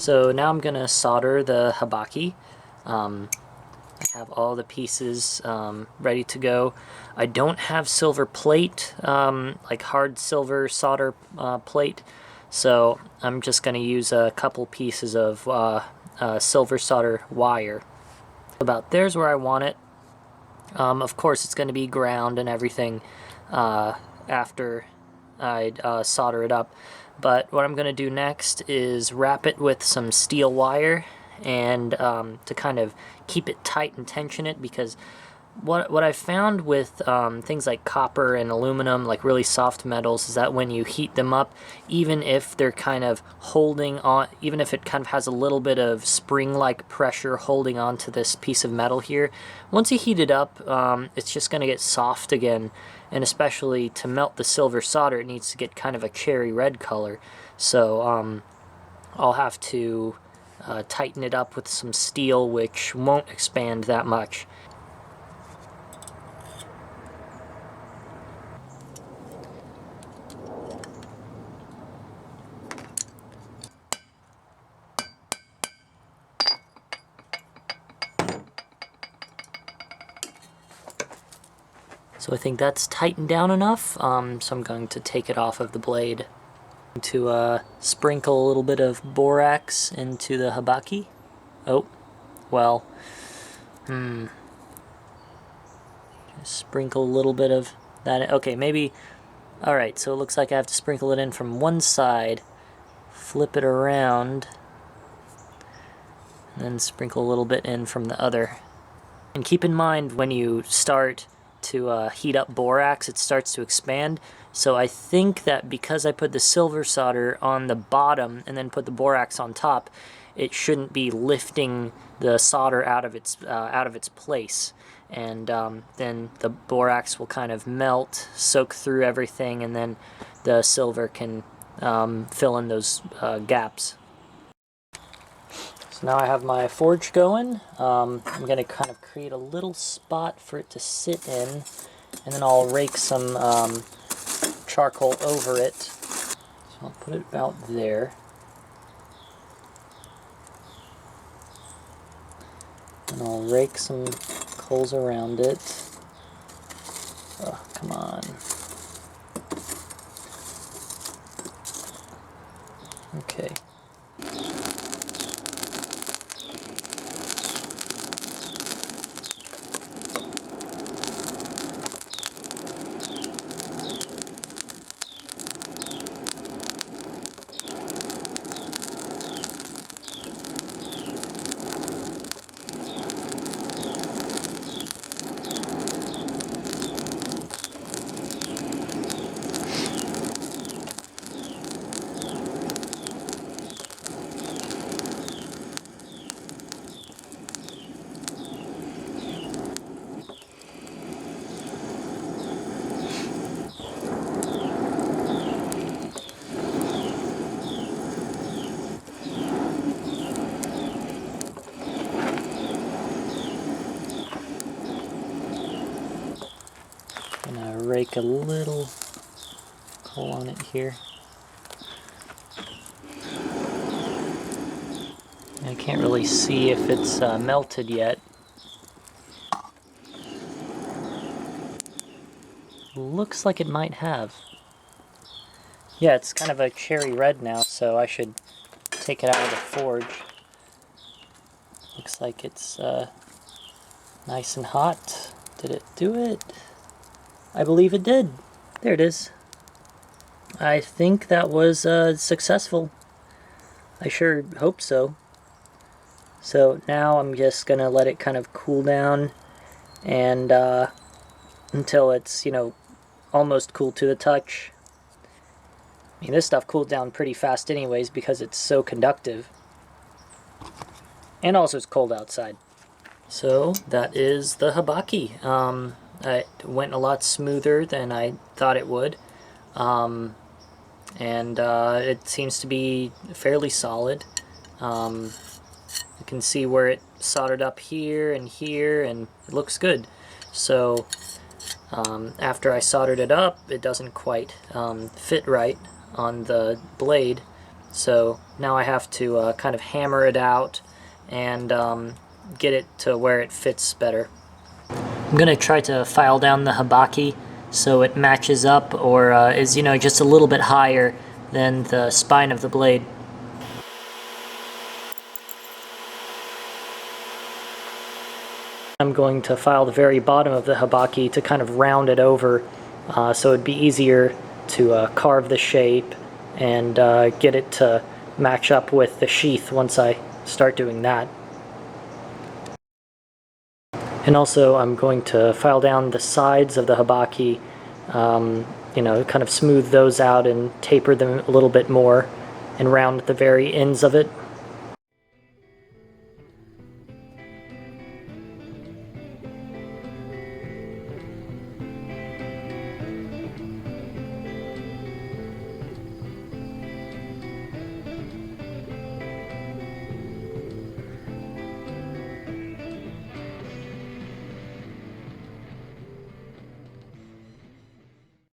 So now I'm going to solder the Habaki. I have all the pieces ready to go. I don't have silver plate, like hard silver solder plate, so I'm just going to use a couple pieces of silver solder wire. About there's where I want it. Of course it's going to be ground and everything after I solder it up. But what I'm going to do next is wrap it with some steel wire and to kind of keep it tight and tension it, because what I've found with things like copper and aluminum, like really soft metals, is that when you heat them up, even if they're kind of holding on, even if it kind of has a little bit of spring-like pressure holding on to this piece of metal here, once you heat it up, it's just going to get soft again. And especially to melt the silver solder, it needs to get kind of a cherry red color. So I'll have to tighten it up with some steel, which won't expand that much. So I think that's tightened down enough, so I'm going to take it off of the blade. To sprinkle a little bit of borax into the Habaki. Oh, well, just sprinkle a little bit of that. Okay, maybe, alright, so it looks like I have to sprinkle it in from one side, flip it around, and then sprinkle a little bit in from the other. And keep in mind, when you start to heat up borax, it starts to expand. So I think that because I put the silver solder on the bottom and then put the borax on top, it shouldn't be lifting the solder out of its place. And then the borax will kind of melt, soak through everything, and then the silver can fill in those gaps. So now I have my forge going. I'm going to kind of create a little spot for it to sit in, and then I'll rake some charcoal over it. So I'll put it about there. And I'll rake some coals around it. Oh, come on. Okay. Gonna rake a little coal on it here. I can't really see if it's melted yet. Looks like it might have. Yeah, it's kind of a cherry red now, so I should take it out of the forge. Looks like it's nice and hot. Did it do it? I believe it did. There it is. I think that was successful. I sure hope so. So now I'm just gonna let it kind of cool down and until it's, you know, almost cool to the touch. I mean, this stuff cooled down pretty fast anyways because it's so conductive. And also it's cold outside. So that is the Habaki. It went a lot smoother than I thought it would. And it seems to be fairly solid. You can see where it soldered up here, and it looks good. So after I soldered it up, it doesn't quite fit right on the blade. So now I have to kind of hammer it out and get it to where it fits better. I'm going to try to file down the Habaki so it matches up or is, just a little bit higher than the spine of the blade. I'm going to file the very bottom of the Habaki to kind of round it over so it'd be easier to carve the shape and get it to match up with the sheath once I start doing that. And also I'm going to file down the sides of the Habaki, kind of smooth those out and taper them a little bit more and round at the very ends of it.